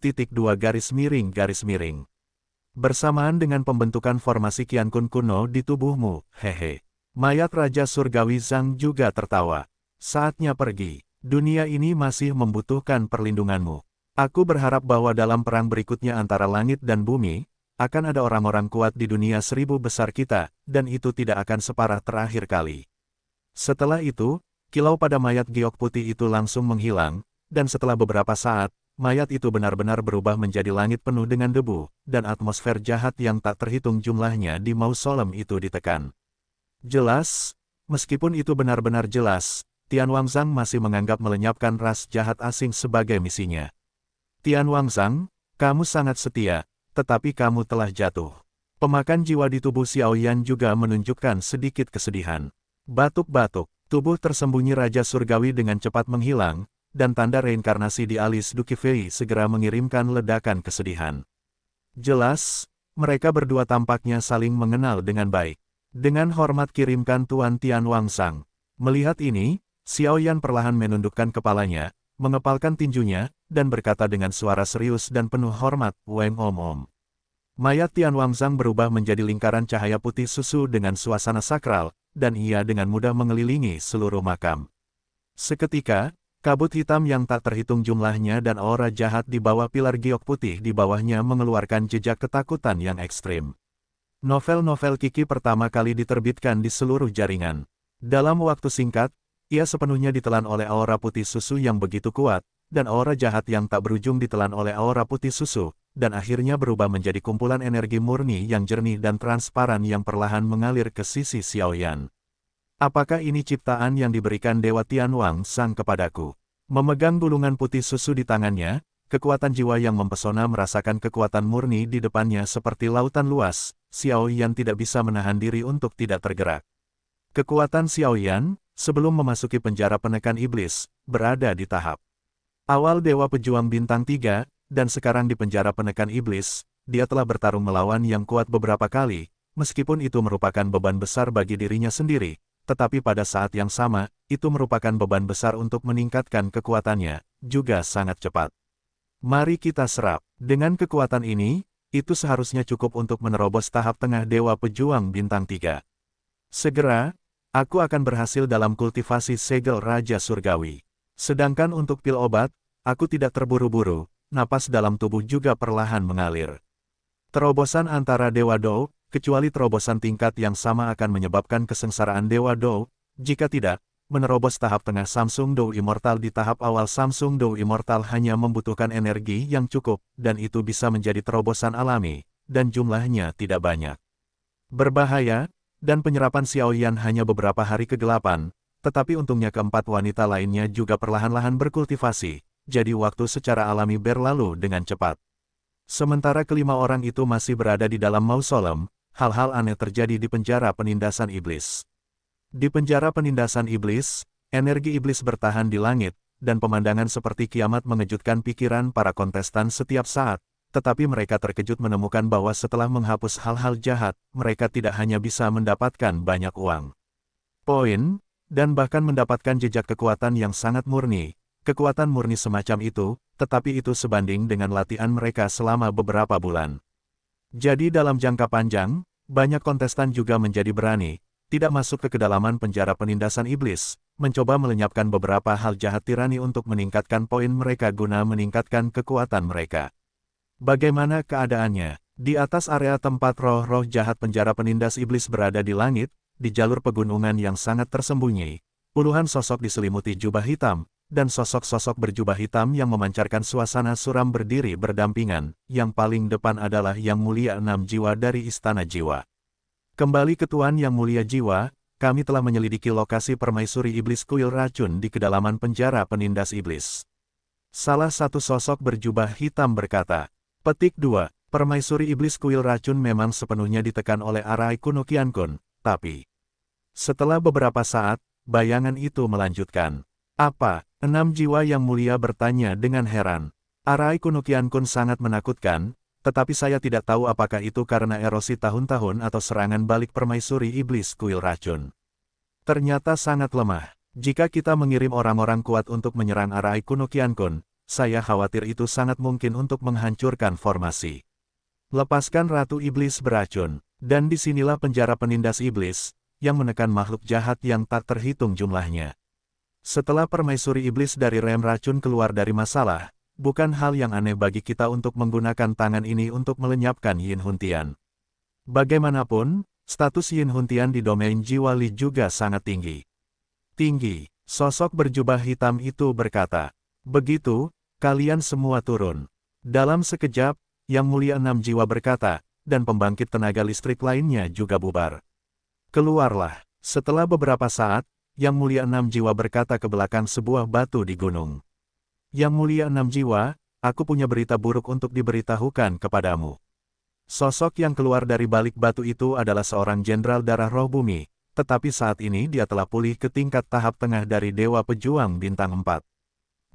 Bersamaan dengan pembentukan formasi Qiankun kuno di tubuhmu, hehe. Mayat Raja Surgawi Zhang juga tertawa. Saatnya pergi. Dunia ini masih membutuhkan perlindunganmu. Aku berharap bahwa dalam perang berikutnya antara langit dan bumi, akan ada orang-orang kuat di dunia 1000 besar kita, dan itu tidak akan separah terakhir kali. Setelah itu, kilau pada mayat giok putih itu langsung menghilang, dan setelah beberapa saat, mayat itu benar-benar berubah menjadi langit penuh dengan debu, dan atmosfer jahat yang tak terhitung jumlahnya di mausolem itu ditekan. Jelas, meskipun itu benar-benar jelas, Tian Wangzhang masih menganggap melenyapkan ras jahat asing sebagai misinya. Tian Wangzhang, kamu sangat setia, tetapi kamu telah jatuh. Pemakan jiwa di tubuh Xiao Yan juga menunjukkan sedikit kesedihan. Batuk-batuk, tubuh tersembunyi Raja Surgawi dengan cepat menghilang, dan tanda reinkarnasi di alis Duki Fei segera mengirimkan ledakan kesedihan. Jelas, mereka berdua tampaknya saling mengenal dengan baik. Dengan hormat kirimkan Tuan Tian Wangzhang. Melihat ini, Xiao Yan perlahan menundukkan kepalanya, mengepalkan tinjunya, dan berkata dengan suara serius dan penuh hormat, Weng Om. Mayat Tian Wangzhang berubah menjadi lingkaran cahaya putih susu dengan suasana sakral, dan ia dengan mudah mengelilingi seluruh makam. Seketika, kabut hitam yang tak terhitung jumlahnya dan aura jahat di bawah pilar giok putih di bawahnya mengeluarkan jejak ketakutan yang ekstrim. Novel-novel Kiki pertama kali diterbitkan di seluruh jaringan. Dalam waktu singkat, ia sepenuhnya ditelan oleh aura putih susu yang begitu kuat, dan aura jahat yang tak berujung ditelan oleh aura putih susu, dan akhirnya berubah menjadi kumpulan energi murni yang jernih dan transparan yang perlahan mengalir ke sisi Xiao Yan. Apakah ini ciptaan yang diberikan Dewa Tian Wangzhang kepadaku? Memegang gulungan putih susu di tangannya, kekuatan jiwa yang mempesona merasakan kekuatan murni di depannya seperti lautan luas, Xiao Yan tidak bisa menahan diri untuk tidak tergerak. Kekuatan Xiao Yan, sebelum memasuki penjara penekan iblis, berada di tahap awal Dewa Pejuang Bintang 3, dan sekarang di penjara penekan iblis, dia telah bertarung melawan yang kuat beberapa kali, meskipun itu merupakan beban besar bagi dirinya sendiri. Tetapi pada saat yang sama, itu merupakan beban besar untuk meningkatkan kekuatannya, juga sangat cepat. Mari kita serap. Dengan kekuatan ini, itu seharusnya cukup untuk menerobos tahap tengah Dewa Pejuang Bintang 3. Segera, aku akan berhasil dalam kultivasi segel Raja Surgawi. Sedangkan untuk pil obat, aku tidak terburu-buru, napas dalam tubuh juga perlahan mengalir. Terobosan antara Dewa Dou, kecuali terobosan tingkat yang sama akan menyebabkan kesengsaraan Dewa Dou, jika tidak, menerobos tahap tengah Samsung Dou Immortal di tahap awal Samsung Dou Immortal hanya membutuhkan energi yang cukup, dan itu bisa menjadi terobosan alami, dan jumlahnya tidak banyak. Berbahaya, dan penyerapan Xiao Yan hanya beberapa hari kegelapan, tetapi untungnya keempat wanita lainnya juga perlahan-lahan berkultivasi, jadi waktu secara alami berlalu dengan cepat. Sementara kelima orang itu masih berada di dalam mausolem, hal-hal aneh terjadi di penjara penindasan iblis. Di penjara penindasan iblis, energi iblis bertahan di langit, dan pemandangan seperti kiamat mengejutkan pikiran para kontestan setiap saat, tetapi mereka terkejut menemukan bahwa setelah menghapus hal-hal jahat, mereka tidak hanya bisa mendapatkan banyak uang, poin, dan bahkan mendapatkan jejak kekuatan yang sangat murni. Kekuatan murni semacam itu, tetapi itu sebanding dengan latihan mereka selama beberapa bulan. Jadi dalam jangka panjang, banyak kontestan juga menjadi berani, tidak masuk ke kedalaman penjara penindasan iblis, mencoba melenyapkan beberapa hal jahat tirani untuk meningkatkan poin mereka guna meningkatkan kekuatan mereka. Bagaimana keadaannya? Di atas area tempat roh-roh jahat penjara penindas iblis berada di langit, di jalur pegunungan yang sangat tersembunyi, puluhan sosok diselimuti jubah hitam, dan sosok-sosok berjubah hitam yang memancarkan suasana suram berdiri berdampingan, yang paling depan adalah Yang Mulia 6 Jiwa dari Istana Jiwa. Kembali ke Tuan Yang Mulia Jiwa, kami telah menyelidiki lokasi permaisuri iblis kuil racun di kedalaman penjara penindas iblis. Salah satu sosok berjubah hitam berkata, Petik 2, permaisuri iblis kuil racun memang sepenuhnya ditekan oleh Arai Kuno Qiankun, tapi setelah beberapa saat, bayangan itu melanjutkan. Apa? 6 jiwa yang mulia bertanya dengan heran. Arai Kuno Qiankun sangat menakutkan, tetapi saya tidak tahu apakah itu karena erosi tahun-tahun atau serangan balik permaisuri iblis kuil racun. Ternyata sangat lemah. Jika kita mengirim orang-orang kuat untuk menyerang Arai Kuno Qiankun, saya khawatir itu sangat mungkin untuk menghancurkan formasi. Lepaskan Ratu Iblis beracun. Dan disinilah penjara penindas iblis, yang menekan makhluk jahat yang tak terhitung jumlahnya. Setelah permaisuri iblis dari rem racun keluar dari masalah, bukan hal yang aneh bagi kita untuk menggunakan tangan ini untuk melenyapkan Yin Huntian. Bagaimanapun, status Yin Huntian di domain jiwa Li juga sangat tinggi. Tinggi, sosok berjubah hitam itu berkata. Begitu, kalian semua turun. Dalam sekejap, Yang Mulia 6 jiwa berkata, dan pembangkit tenaga listrik lainnya juga bubar. Keluarlah. Setelah beberapa saat, Yang Mulia 6 jiwa berkata ke belakang sebuah batu di gunung. Yang Mulia 6 jiwa, aku punya berita buruk untuk diberitahukan kepadamu. Sosok yang keluar dari balik batu itu adalah seorang jenderal darah roh bumi, tetapi saat ini dia telah pulih ke tingkat tahap tengah dari Dewa Pejuang Bintang 4.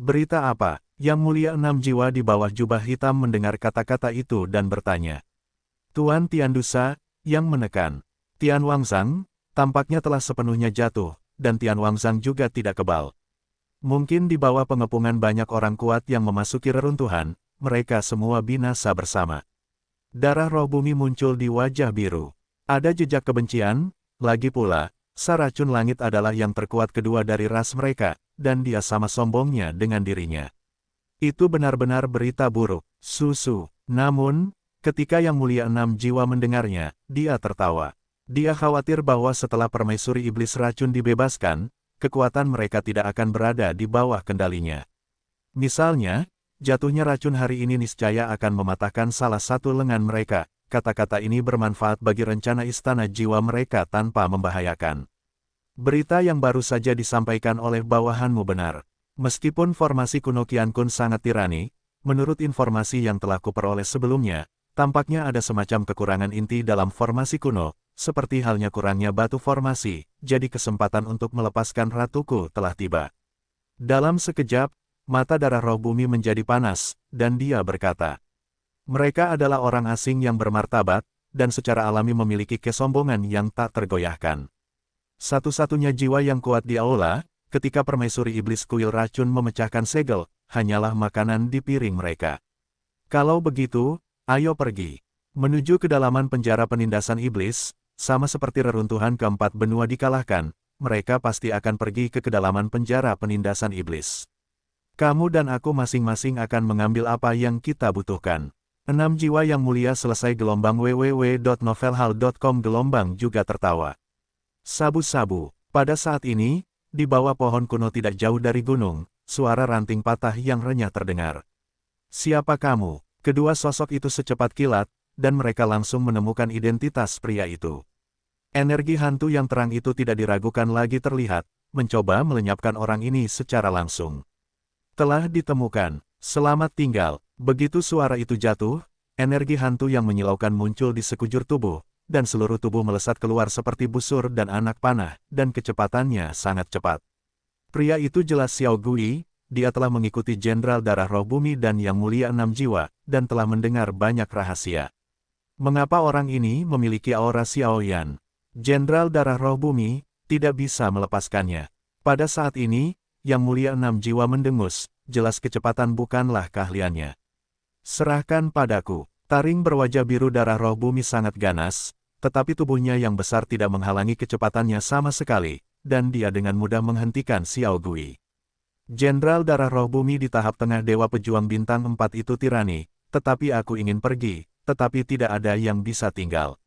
Berita apa? Yang Mulia 6 jiwa di bawah jubah hitam mendengar kata-kata itu dan bertanya. Tuan Tian Dusa, yang menekan. Tian Wangzang, tampaknya telah sepenuhnya jatuh, dan Tian Wangzang juga tidak kebal. Mungkin di bawah pengepungan banyak orang kuat yang memasuki reruntuhan, mereka semua binasa bersama. Darah roh bumi muncul di wajah biru. Ada jejak kebencian, lagi pula, Saracun Langit adalah yang terkuat kedua dari ras mereka, dan dia sama sombongnya dengan dirinya. Itu benar-benar berita buruk, Susu. Namun, ketika Yang Mulia 6 jiwa mendengarnya, dia tertawa. Dia khawatir bahwa setelah permaisuri iblis racun dibebaskan, kekuatan mereka tidak akan berada di bawah kendalinya. Misalnya, jatuhnya racun hari ini niscaya akan mematahkan salah satu lengan mereka. Kata-kata ini bermanfaat bagi rencana istana jiwa mereka tanpa membahayakan. Berita yang baru saja disampaikan oleh bawahanmu benar. Meskipun formasi kuno Qiankun sangat tirani, menurut informasi yang telah kuperoleh sebelumnya, tampaknya ada semacam kekurangan inti dalam formasi kuno, seperti halnya kurangnya batu formasi, jadi kesempatan untuk melepaskan ratuku telah tiba. Dalam sekejap, mata darah roh bumi menjadi panas, dan dia berkata, mereka adalah orang asing yang bermartabat, dan secara alami memiliki kesombongan yang tak tergoyahkan. Satu-satunya jiwa yang kuat di aula, ketika permaisuri iblis kuil racun memecahkan segel, hanyalah makanan di piring mereka. Kalau begitu, ayo pergi. Menuju kedalaman penjara penindasan iblis, sama seperti reruntuhan keempat benua dikalahkan, mereka pasti akan pergi ke kedalaman penjara penindasan iblis. Kamu dan aku masing-masing akan mengambil apa yang kita butuhkan. 6 jiwa yang mulia selesai gelombang www.novelhall.com gelombang juga tertawa. Sabu-sabu. Pada saat ini, di bawah pohon kuno tidak jauh dari gunung, suara ranting patah yang renyah terdengar. Siapa kamu? Kedua sosok itu secepat kilat, dan mereka langsung menemukan identitas pria itu. Energi hantu yang terang itu tidak diragukan lagi terlihat, mencoba melenyapkan orang ini secara langsung. Telah ditemukan. Selamat tinggal. Begitu suara itu jatuh, energi hantu yang menyilaukan muncul di sekujur tubuh, dan seluruh tubuh melesat keluar seperti busur dan anak panah, dan kecepatannya sangat cepat. Pria itu jelas Xiao Gui, dia telah mengikuti Jenderal Darah Roh Bumi dan Yang Mulia 6 jiwa, dan telah mendengar banyak rahasia. Mengapa orang ini memiliki aura Xiao Yan? Jenderal Darah Roh Bumi tidak bisa melepaskannya. Pada saat ini, Yang Mulia 6 jiwa mendengus, jelas kecepatan bukanlah keahliannya. Serahkan padaku. Taring berwajah biru darah roh bumi sangat ganas, tetapi tubuhnya yang besar tidak menghalangi kecepatannya sama sekali, dan dia dengan mudah menghentikan Xiao Gui. Jenderal darah roh bumi di tahap tengah Dewa Pejuang Bintang 4 itu tirani, tetapi aku ingin pergi, tetapi tidak ada yang bisa tinggal.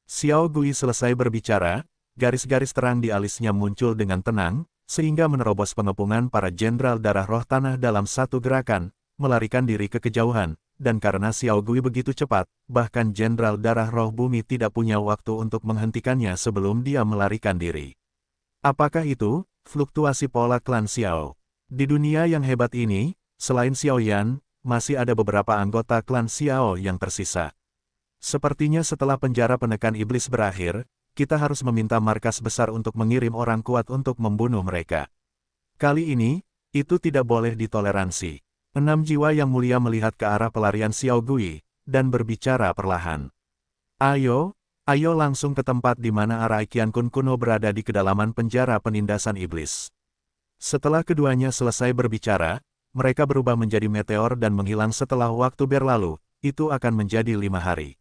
Xiao Gui selesai berbicara, garis-garis terang di alisnya muncul dengan tenang, sehingga menerobos pengepungan para jenderal darah roh tanah dalam satu gerakan, melarikan diri ke kejauhan. Dan karena Xiao Gui begitu cepat, bahkan Jenderal Darah Roh Bumi tidak punya waktu untuk menghentikannya sebelum dia melarikan diri. Apakah itu? Fluktuasi pola klan Xiao. Di dunia yang hebat ini, selain Xiao Yan, masih ada beberapa anggota klan Xiao yang tersisa. Sepertinya setelah penjara penekan iblis berakhir, kita harus meminta markas besar untuk mengirim orang kuat untuk membunuh mereka. Kali ini, itu tidak boleh ditoleransi. 6 jiwa yang mulia melihat ke arah pelarian Xiao Gui, dan berbicara perlahan. Ayo langsung ke tempat di mana Arai Qiankun kuno berada di kedalaman penjara penindasan iblis. Setelah keduanya selesai berbicara, mereka berubah menjadi meteor dan menghilang setelah waktu berlalu, itu akan menjadi 5 hari.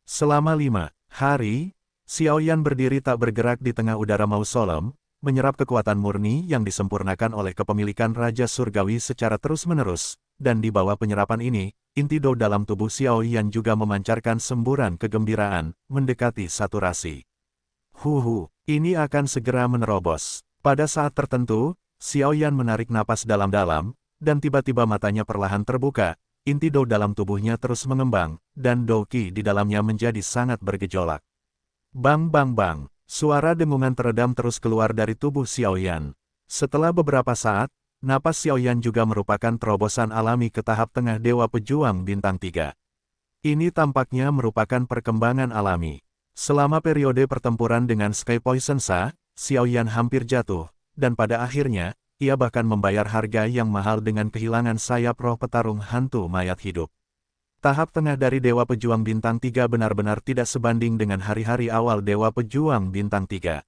Selama 5 hari, Xiao Yan berdiri tak bergerak di tengah udara mausoleum, menyerap kekuatan murni yang disempurnakan oleh kepemilikan Raja Surgawi secara terus-menerus, dan di bawah penyerapan ini, inti Do dalam tubuh Xiao Yan juga memancarkan semburan kegembiraan, mendekati saturasi. Ini akan segera menerobos. Pada saat tertentu, Xiao Yan menarik napas dalam-dalam, dan tiba-tiba matanya perlahan terbuka, inti Do dalam tubuhnya terus mengembang, dan Do Qi di dalamnya menjadi sangat bergejolak. Bang bang bang, suara dengungan teredam terus keluar dari tubuh Xiao Yan. Setelah beberapa saat, napas Xiao Yan juga merupakan terobosan alami ke tahap tengah Dewa Pejuang Bintang 3. Ini tampaknya merupakan perkembangan alami. Selama periode pertempuran dengan Sky Poison Sa, Xiao Yan hampir jatuh, dan pada akhirnya, ia bahkan membayar harga yang mahal dengan kehilangan sayap roh petarung hantu mayat hidup. Tahap tengah dari Dewa Pejuang Bintang 3 benar-benar tidak sebanding dengan hari-hari awal Dewa Pejuang Bintang 3.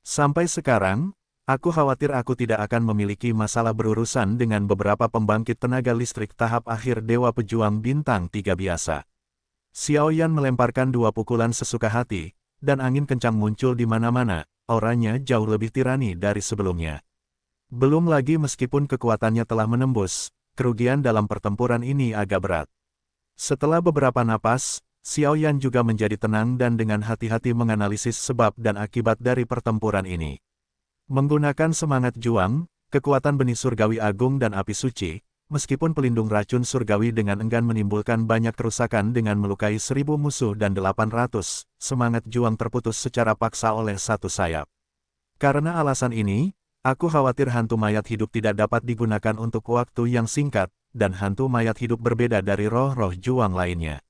Sampai sekarang, aku khawatir aku tidak akan memiliki masalah berurusan dengan beberapa pembangkit tenaga listrik tahap akhir Dewa Pejuang Bintang 3 biasa. Xiao Yan melemparkan 2 pukulan sesuka hati, dan angin kencang muncul di mana-mana, auranya jauh lebih tirani dari sebelumnya. Belum lagi meskipun kekuatannya telah menembus, kerugian dalam pertempuran ini agak berat. Setelah beberapa napas, Xiao Yan juga menjadi tenang dan dengan hati-hati menganalisis sebab dan akibat dari pertempuran ini. Menggunakan semangat juang, kekuatan benih surgawi agung dan api suci, meskipun pelindung racun surgawi dengan enggan menimbulkan banyak kerusakan dengan melukai 1000 musuh dan 800, semangat juang terputus secara paksa oleh satu sayap. Karena alasan ini, aku khawatir hantu mayat hidup tidak dapat digunakan untuk waktu yang singkat, dan hantu mayat hidup berbeda dari roh-roh juang lainnya.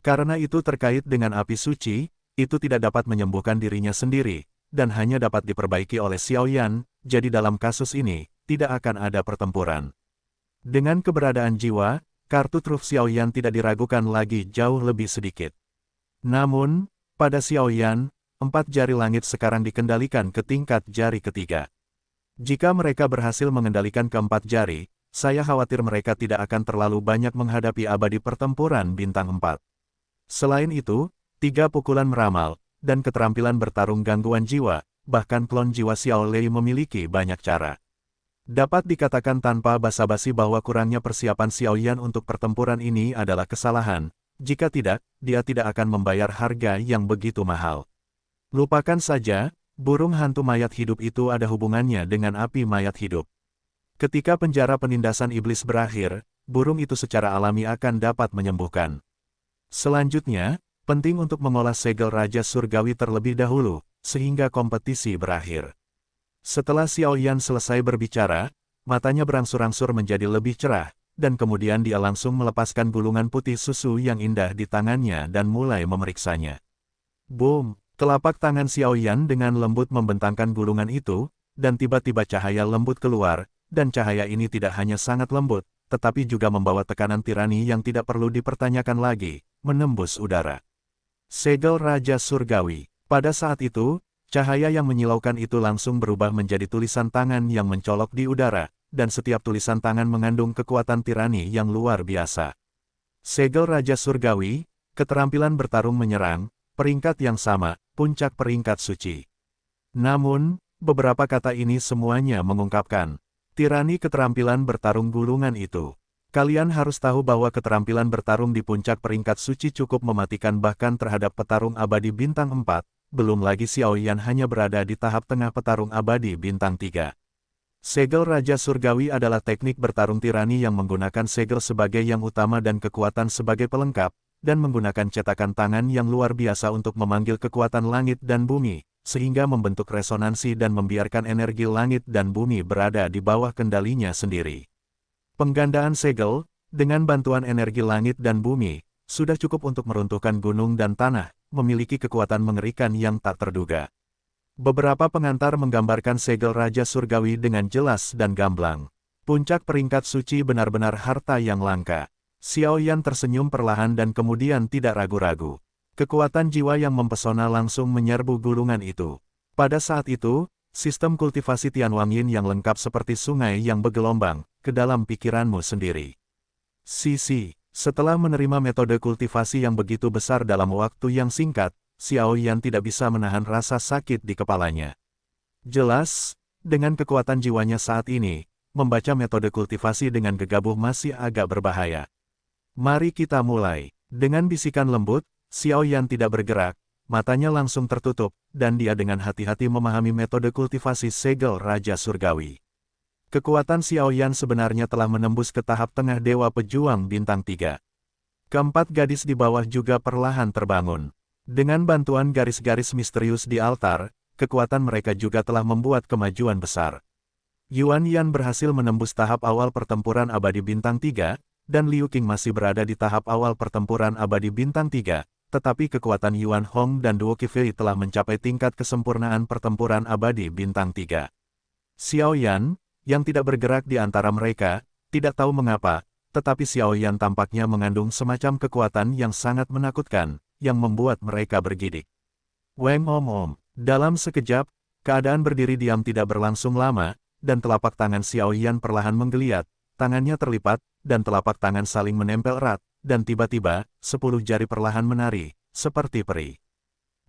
Karena itu terkait dengan api suci, itu tidak dapat menyembuhkan dirinya sendiri, dan hanya dapat diperbaiki oleh Xiao Yan, jadi dalam kasus ini, tidak akan ada pertempuran. Dengan keberadaan jiwa, kartu truf Xiao Yan tidak diragukan lagi jauh lebih sedikit. Namun, pada Xiao Yan, 4 jari langit sekarang dikendalikan ke tingkat jari ketiga. Jika mereka berhasil mengendalikan keempat jari, saya khawatir mereka tidak akan terlalu banyak menghadapi abadi pertempuran bintang 4. Selain itu, 3 pukulan meramal, dan keterampilan bertarung gangguan jiwa, bahkan klon jiwa Xiao Lei memiliki banyak cara. Dapat dikatakan tanpa basa-basi bahwa kurangnya persiapan Xiao Yan untuk pertempuran ini adalah kesalahan, jika tidak, dia tidak akan membayar harga yang begitu mahal. Lupakan saja, burung hantu mayat hidup itu ada hubungannya dengan api mayat hidup. Ketika penjara penindasan iblis berakhir, burung itu secara alami akan dapat menyembuhkan. Selanjutnya, penting untuk mengolah segel Raja Surgawi terlebih dahulu, sehingga kompetisi berakhir. Setelah Xiao Yan selesai berbicara, matanya berangsur-angsur menjadi lebih cerah, dan kemudian dia langsung melepaskan gulungan putih susu yang indah di tangannya dan mulai memeriksanya. Boom! Telapak tangan Xiao Yan dengan lembut membentangkan gulungan itu, dan tiba-tiba cahaya lembut keluar, dan cahaya ini tidak hanya sangat lembut, tetapi juga membawa tekanan tirani yang tidak perlu dipertanyakan lagi, menembus udara. Segel Raja Surgawi. Pada saat itu, cahaya yang menyilaukan itu langsung berubah menjadi tulisan tangan yang mencolok di udara, dan setiap tulisan tangan mengandung kekuatan tirani yang luar biasa. Segel Raja Surgawi, keterampilan bertarung menyerang, peringkat yang sama, puncak peringkat suci. Namun, beberapa kata ini semuanya mengungkapkan tirani keterampilan bertarung gulungan itu. Kalian harus tahu bahwa keterampilan bertarung di puncak peringkat suci cukup mematikan bahkan terhadap petarung abadi bintang 4, belum lagi Xiao Yan hanya berada di tahap tengah petarung abadi bintang 3. Segel Raja Surgawi adalah teknik bertarung tirani yang menggunakan segel sebagai yang utama dan kekuatan sebagai pelengkap, dan menggunakan cetakan tangan yang luar biasa untuk memanggil kekuatan langit dan bumi, sehingga membentuk resonansi dan membiarkan energi langit dan bumi berada di bawah kendalinya sendiri. Penggandaan segel, dengan bantuan energi langit dan bumi, sudah cukup untuk meruntuhkan gunung dan tanah, memiliki kekuatan mengerikan yang tak terduga. Beberapa pengantar menggambarkan segel Raja Surgawi dengan jelas dan gamblang. Puncak peringkat suci benar-benar harta yang langka. Xiao Yan tersenyum perlahan dan kemudian tidak ragu-ragu. Kekuatan jiwa yang mempesona langsung menyerbu gulungan itu. Pada saat itu, sistem kultivasi Tianwangyin yang lengkap seperti sungai yang bergelombang, ke dalam pikiranmu sendiri. Sisi, setelah menerima metode kultivasi yang begitu besar dalam waktu yang singkat, Xiao Yan tidak bisa menahan rasa sakit di kepalanya. Jelas, dengan kekuatan jiwanya saat ini, membaca metode kultivasi dengan gegabah masih agak berbahaya. Mari kita mulai. Dengan bisikan lembut, Xiao Yan tidak bergerak, matanya langsung tertutup, dan dia dengan hati-hati memahami metode kultivasi segel Raja Surgawi. Kekuatan Xiao Yan sebenarnya telah menembus ke tahap tengah Dewa Pejuang Bintang 3. Keempat gadis di bawah juga perlahan terbangun. Dengan bantuan garis-garis misterius di altar, kekuatan mereka juga telah membuat kemajuan besar. Yuan Yan berhasil menembus tahap awal pertempuran abadi Bintang 3, dan Liu Qing masih berada di tahap awal pertempuran abadi Bintang 3, tetapi kekuatan Yuan Hong dan Duo Qifei telah mencapai tingkat kesempurnaan pertempuran abadi Bintang 3. Xiao Yan, yang tidak bergerak di antara mereka, tidak tahu mengapa, tetapi Xiao Yan tampaknya mengandung semacam kekuatan yang sangat menakutkan, yang membuat mereka bergidik. Weng Om. Dalam sekejap, keadaan berdiri diam tidak berlangsung lama, dan telapak tangan Xiao Yan perlahan menggeliat, tangannya terlipat, dan telapak tangan saling menempel erat, dan tiba-tiba, 10 jari perlahan menari, seperti peri.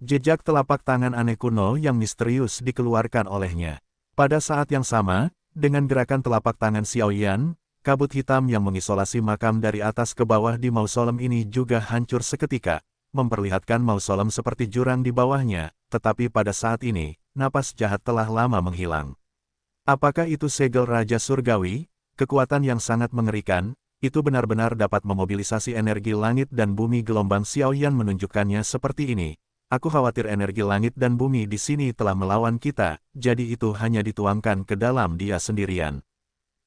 Jejak telapak tangan aneh kuno yang misterius dikeluarkan olehnya. Pada saat yang sama, dengan gerakan telapak tangan Xiao Yan, kabut hitam yang mengisolasi makam dari atas ke bawah di mausolem ini juga hancur seketika, memperlihatkan mausolem seperti jurang di bawahnya, tetapi pada saat ini, napas jahat telah lama menghilang. Apakah itu segel Raja Surgawi? Kekuatan yang sangat mengerikan, itu benar-benar dapat memobilisasi energi langit dan bumi. Gelombang Xiao Yan menunjukkannya seperti ini. Aku khawatir energi langit dan bumi di sini telah melawan kita, jadi itu hanya dituangkan ke dalam dia sendirian.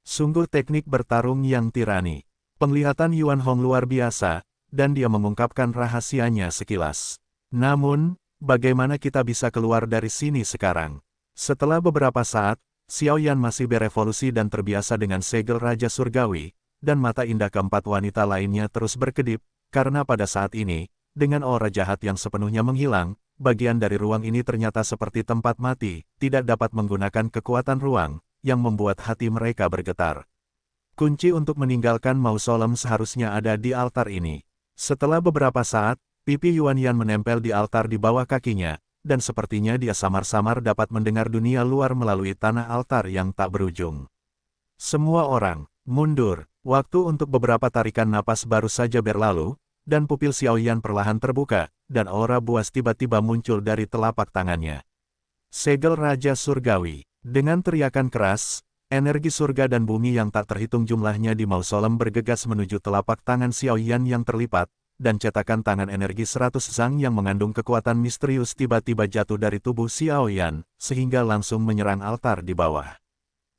Sungguh teknik bertarung yang tirani. Penglihatan Yuan Hong luar biasa, dan dia mengungkapkan rahasianya sekilas. Namun, bagaimana kita bisa keluar dari sini sekarang? Setelah beberapa saat, Xiao Yan masih berevolusi dan terbiasa dengan segel Raja Surgawi, dan mata indah keempat wanita lainnya terus berkedip, karena pada saat ini, dengan aura jahat yang sepenuhnya menghilang, bagian dari ruang ini ternyata seperti tempat mati, tidak dapat menggunakan kekuatan ruang, yang membuat hati mereka bergetar. Kunci untuk meninggalkan mausolem seharusnya ada di altar ini. Setelah beberapa saat, pipi Yuan Yan menempel di altar di bawah kakinya, dan sepertinya dia samar-samar dapat mendengar dunia luar melalui tanah altar yang tak berujung. Semua orang, mundur. Waktu untuk beberapa tarikan napas baru saja berlalu, dan pupil Xiao Yan perlahan terbuka, dan aura buas tiba-tiba muncul dari telapak tangannya. Segel Raja Surgawi. Dengan teriakan keras, energi surga dan bumi yang tak terhitung jumlahnya di mausolem bergegas menuju telapak tangan Xiao Yan yang terlipat, dan cetakan tangan energi 100 zang yang mengandung kekuatan misterius tiba-tiba jatuh dari tubuh Xiao Yan, sehingga langsung menyerang altar di bawah.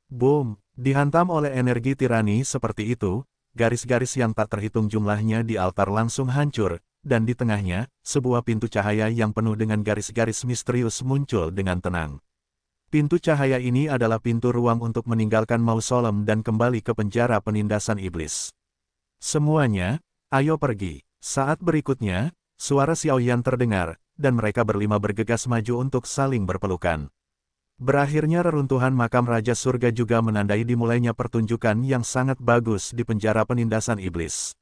Boom! Dihantam oleh energi tirani seperti itu, garis-garis yang tak terhitung jumlahnya di altar langsung hancur, dan di tengahnya, sebuah pintu cahaya yang penuh dengan garis-garis misterius muncul dengan tenang. Pintu cahaya ini adalah pintu ruang untuk meninggalkan mausolem dan kembali ke penjara penindasan iblis. Semuanya, ayo pergi. Saat berikutnya, suara Xiao Yan terdengar, dan mereka berlima bergegas maju untuk saling berpelukan. Berakhirnya reruntuhan makam Raja Surga juga menandai dimulainya pertunjukan yang sangat bagus di penjara penindasan iblis.